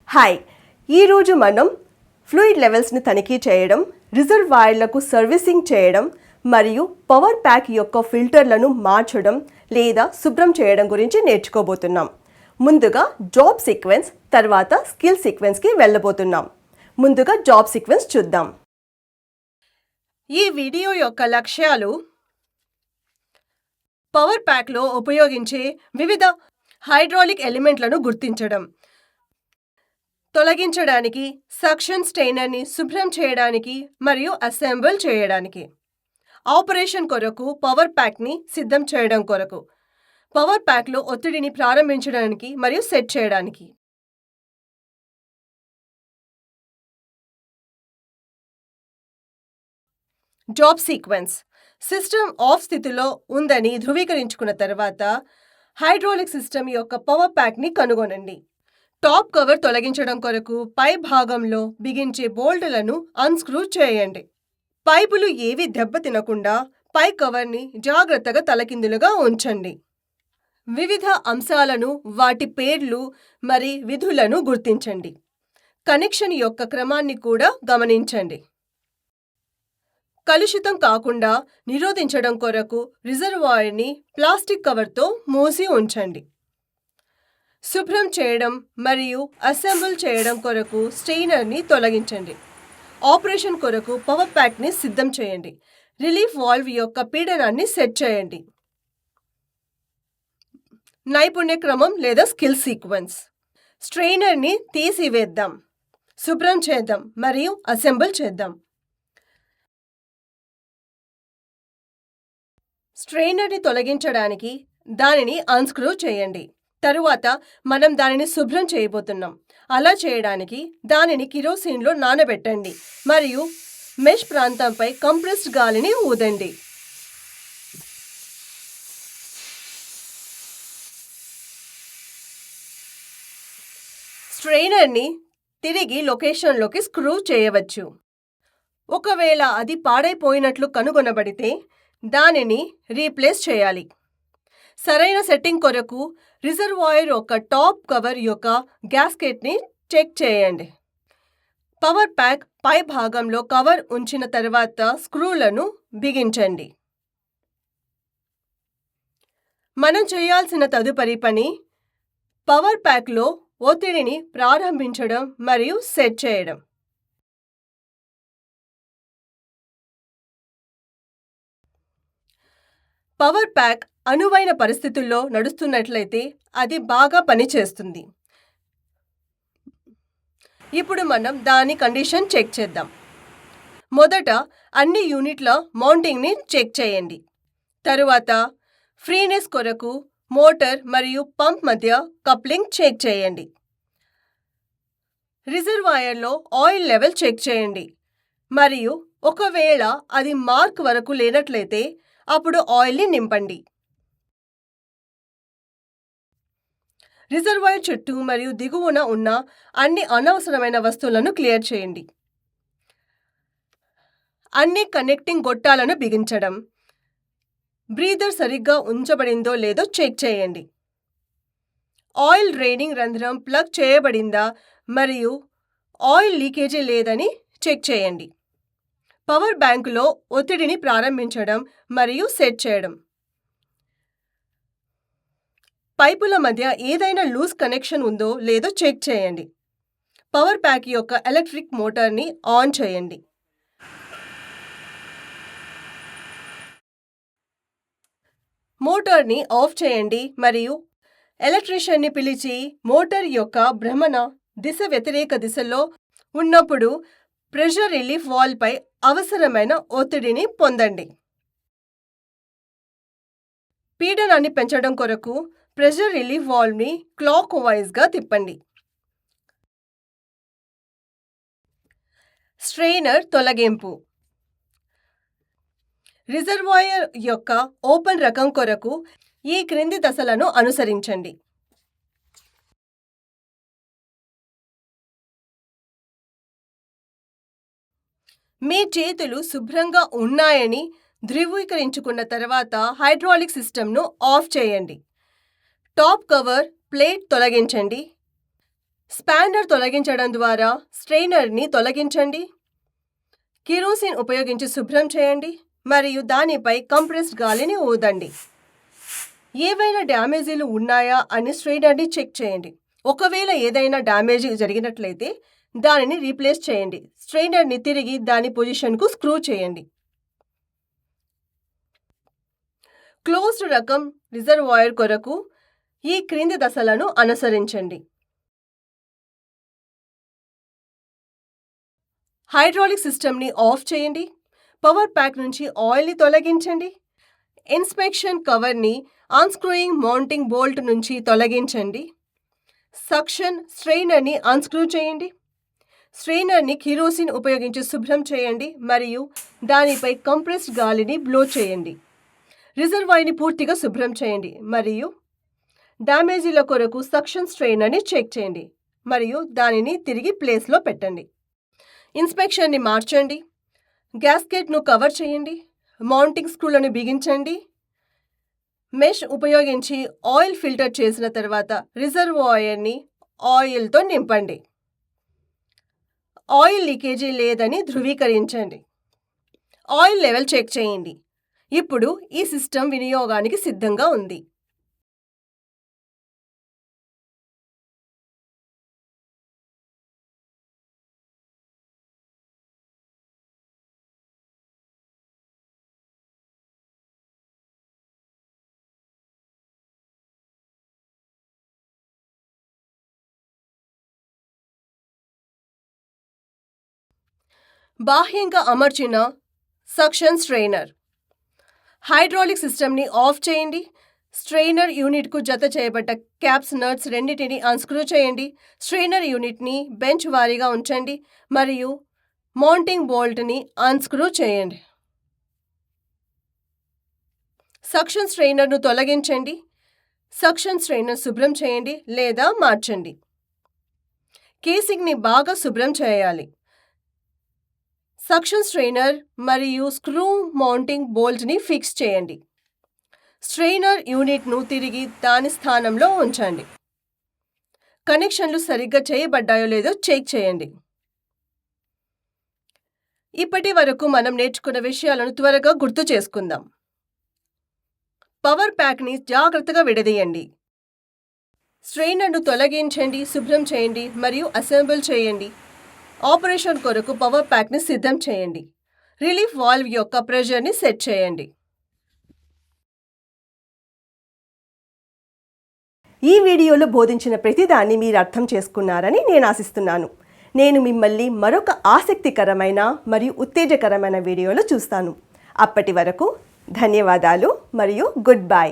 Hi, ఈరోజు మనం fluid లెవెల్స్ని తనిఖీ చేయడం, రిజర్వాయర్లకు సర్వీసింగ్ చేయడం మరియు పవర్ ప్యాక్ యొక్క ఫిల్టర్లను మార్చడం లేదా శుభ్రం చేయడం గురించి నేర్చుకోబోతున్నాం. ముందుగా జాబ్ సీక్వెన్స్, తర్వాత స్కిల్ సీక్వెన్స్కి వెళ్ళబోతున్నాం. ముందుగా జాబ్ సీక్వెన్స్ చూద్దాం. ఈ వీడియో యొక్క లక్ష్యాలు పవర్ ప్యాక్లో ఉపయోగించే వివిధ హైడ్రాలిక్ ఎలిమెంట్లను గుర్తించడం, తొలగించడానికి, సక్షన్ స్టెయినర్ని శుభ్రం చేయడానికి మరియు అసెంబుల్ చేయడానికి, ఆపరేషన్ కొరకు పవర్ ప్యాక్ని సిద్ధం చేయడం కొరకు, పవర్ ప్యాక్లో ఒత్తిడిని ప్రారంభించడానికి మరియు సెట్ చేయడానికి. Job sequence. సిస్టమ్ ఆఫ్ స్థితిలో ఉందని ధృవీకరించుకున్న తర్వాత హైడ్రాలిక్ సిస్టమ్ యొక్క పవర్ ప్యాక్ని కనుగొనండి. టాప్ కవర్ తొలగించడం కొరకు పై భాగంలో బిగించే బోల్టులను అన్స్క్రూ చేయండి. పైపులు ఏవి దెబ్బతినకుండా పై కవర్ని జాగ్రత్తగా తలకిందులుగా ఉంచండి. వివిధ అంశాలను, వాటి పేర్లు మరియు విధులను గుర్తించండి. కనెక్షన్ యొక్క క్రమాన్ని కూడా గమనించండి. కలుషితం కాకుండా నిరోధించడం కొరకు రిజర్వాయర్ని ప్లాస్టిక్ కవర్తో మూసి ఉంచండి. శుభ్రం చేయడం మరియు అసెంబుల్ చేయడం కొరకు స్టెయినర్ని తొలగించండి. ఆపరేషన్ కొరకు పవర్ ప్యాక్ని సిద్ధం చేయండి. రిలీఫ్ వాల్వ్ యొక్క పీడనాన్ని సెట్ చేయండి. నైపుణ్య క్రమం లేదా స్కిల్ సీక్వెన్స్. స్ట్రెయినర్ని తీసివేద్దాం, శుభ్రం చేద్దాం మరియు అసెంబుల్ చేద్దాం. స్ట్రెయినర్ని తొలగించడానికి దానిని అన్స్క్రూ చేయండి. తరువాత మనం దానిని శుభ్రం చేయబోతున్నాం. అలా చేయడానికి దానిని కిరోసిన్లో నానబెట్టండి మరియు మెష్ ప్రాంతంపై కంప్రెస్డ్ గాలిని ఊదండి. స్ట్రెయినర్ని తిరిగి లొకేషన్లోకి స్క్రూ చేయవచ్చు. ఒకవేళ అది పాడైపోయినట్లు కనుగొనబడితే దానిని రీప్లేస్ చేయాలి. సరైన సెట్టింగ్ కొరకు రిజర్వాయర్ యొక్క టాప్ కవర్ యొక్క గ్యాస్కెట్ని చెక్ చేయండి. పవర్ ప్యాక్ పై భాగంలో కవర్ ఉంచిన తర్వాత స్క్రూలను బిగించండి. మనం చేయాల్సిన తదుపరి పని పవర్ ప్యాక్లో ఒత్తిడిని ప్రారంభించడం మరియు సెట్ చేయడం. పవర్ ప్యాక్ అనువైన పరిస్థితుల్లో నడుస్తున్నట్లయితే అది బాగా పనిచేస్తుంది. ఇప్పుడు మనం దాని కండిషన్ చెక్ చేద్దాం. మొదట అన్ని యూనిట్ల మౌంటింగ్ని చెక్ చేయండి. తరువాత ఫ్రీనెస్ కొరకు మోటార్ మరియు పంప్ మధ్య కప్లింగ్ చెక్ చేయండి. రిజర్వాయర్లో ఆయిల్ లెవెల్ చెక్ చేయండి మరియు ఒకవేళ అది మార్క్ వరకు లేనట్లయితే అప్పుడు ఆయిల్ని నింపండి. రిజర్వాయర్ చుట్టూ మరియు దిగువన ఉన్న అన్ని అనవసరమైన వస్తువులను క్లియర్ చేయండి. అన్ని కనెక్టింగ్ గొట్టాలను బిగించడం, బ్రీదర్ సరిగ్గా ఉంచబడిందో లేదో చెక్ చేయండి. ఆయిల్ డ్రైనింగ్ రంధ్రం ప్లగ్ చేయబడిందా మరియు ఆయిల్ లీకేజీ లేదని చెక్ చేయండి. పవర్ బ్యాంకులో ఒత్తిడిని ప్రారంభించడం మరియు సెట్ చేయడం. పైపుల మధ్య ఏదైనా లూజ్ కనెక్షన్ ఉందో లేదో చెక్ చేయండి. పవర్ ప్యాక్ యొక్క ఎలక్ట్రిక్ మోటార్ని ఆన్ చేయండి. మోటార్ని ఆఫ్ చేయండి మరియు ఎలక్ట్రీషియన్ని పిలిచి మోటార్ యొక్క భ్రమణ దిశ వ్యతిరేక దిశలో ఉన్నప్పుడు ప్రెషర్ రిలీఫ్ వాల్వ్పై అవసరమైన ఒత్తిడిని పొందండి. పీడనాన్ని పెంచడం కొరకు ప్రెషర్ రిలీఫ్ వాల్వ్ని క్లాక్ వైజ్గా తిప్పండి. స్ట్రెయినర్ తొలగింపు. రిజర్వాయర్ యొక్క ఓపెన్ రకం కొరకు ఈ క్రింది దశలను అనుసరించండి. మీ చేతులు శుభ్రంగా ఉన్నాయని ధృవీకరించుకున్న తర్వాత హైడ్రాలిక్ సిస్టమ్ను ఆఫ్ చేయండి. టాప్ కవర్ ప్లేట్ తొలగించండి. స్పానర్ తొలగించడం ద్వారా స్ట్రెయినర్ని తొలగించండి. కిరోసిన్ ఉపయోగించి శుభ్రం చేయండి మరియు దానిపై కంప్రెస్డ్ గాలిని ఊదండి. ఏవైనా డ్యామేజీలు ఉన్నాయా అని స్ట్రెయినర్ని చెక్ చేయండి. ఒకవేళ ఏదైనా డ్యామేజ్ జరిగినట్లయితే దానిని రీప్లేస్ చేయండి. స్ట్రెయినర్ని తిరిగి దాని పొజిషన్కు స్క్రూ చేయండి. క్లోజ్డ్ రకం రిజర్వాయర్ కొరకు ఈ క్రింది దశలను అనుసరించండి. హైడ్రాలిక్ సిస్టమ్ని ఆఫ్ చేయండి. పవర్ ప్యాక్ నుంచి ఆయిల్ని తొలగించండి. ఇన్స్పెక్షన్ కవర్ని అన్స్క్రూయింగ్ మౌంటింగ్ బోల్ట్ నుంచి తొలగించండి. సక్షన్ స్ట్రెయినర్ని అన్స్క్రూ చేయండి. స్ట్రెయినర్ని కిరోసిన్ ఉపయోగించి శుభ్రం చేయండి మరియు దానిపై కంప్రెస్డ్ గాలిని బ్లో చేయండి. రిజర్వాయర్ని పూర్తిగా శుభ్రం చేయండి మరియు డ్యామేజీల కొరకు సక్షన్ స్ట్రెయినర్ని చెక్ చేయండి మరియు దానిని తిరిగి ప్లేస్లో పెట్టండి. ఇన్స్పెక్షన్ని మార్చండి. గ్యాస్కెట్ను కవర్ చేయండి. మౌంటింగ్ స్క్రూలను బిగించండి. మెష్ ఉపయోగించి ఆయిల్ ఫిల్టర్ చేసిన తర్వాత రిజర్వాయర్ని ఆయిల్తో నింపండి. ఆయిల్ లీకేజీ లేదని ధృవీకరించండి. ఆయిల్ లెవెల్ చెక్ చేయండి. ఇప్పుడు ఈ సిస్టమ్ వినియోగానికి సిద్ధంగా ఉంది. బాహ్యంగా అమర్చిన సక్షన్ స్ట్రెయినర్. హైడ్రాలిక్ సిస్టమ్ని ఆఫ్ చేయండి. స్ట్రెయినర్ యూనిట్కు జత చేయబడ్డ క్యాప్స్ నట్స్ రెండింటిని అన్స్క్రూ చేయండి. స్ట్రెయినర్ యూనిట్ని బెంచ్ వారీగా ఉంచండి మరియు మౌంటింగ్ బోల్ట్ని అన్స్క్రూ చేయండి. సక్షన్ స్ట్రెయినర్ను తొలగించండి. సక్షన్ స్ట్రెయినర్ శుభ్రం చేయండి లేదా మార్చండి. కేసింగ్ని బాగా శుభ్రం చేయాలి. సక్షన్ స్ట్రెయినర్ మరియు స్క్రూ మౌంటింగ్ బోల్ట్ని ఫిక్స్ చేయండి. స్ట్రెయినర్ యూనిట్ను తిరిగి దాని స్థానంలో ఉంచండి. కనెక్షన్లు సరిగ్గా చేయబడ్డాయో లేదో చెక్ చేయండి. ఇప్పటి వరకు మనం నేర్చుకున్న విషయాలను త్వరగా గుర్తు చేసుకుందాం. పవర్ ప్యాక్ని జాగ్రత్తగా విడదీయండి. స్ట్రెయినర్ను తొలగించండి, శుభ్రం చేయండి మరియు అసెంబుల్ చేయండి. ఆపరేషన్ కొరకు పవర్ ప్యాక్ని సిద్ధం చేయండి. రిలీఫ్ వాల్వ్ యొక్క ప్రెషర్ని సెట్ చేయండి. ఈ వీడియోలో బోధించిన ప్రతిదాన్ని మీరు అర్థం చేసుకున్నారని నేను ఆశిస్తున్నాను. నేను మిమ్మల్ని మరొక ఆసక్తికరమైన మరియు ఉత్తేజకరమైన వీడియోలో చూస్తాను. అప్పటి వరకు ధన్యవాదాలు మరియు గుడ్ బై.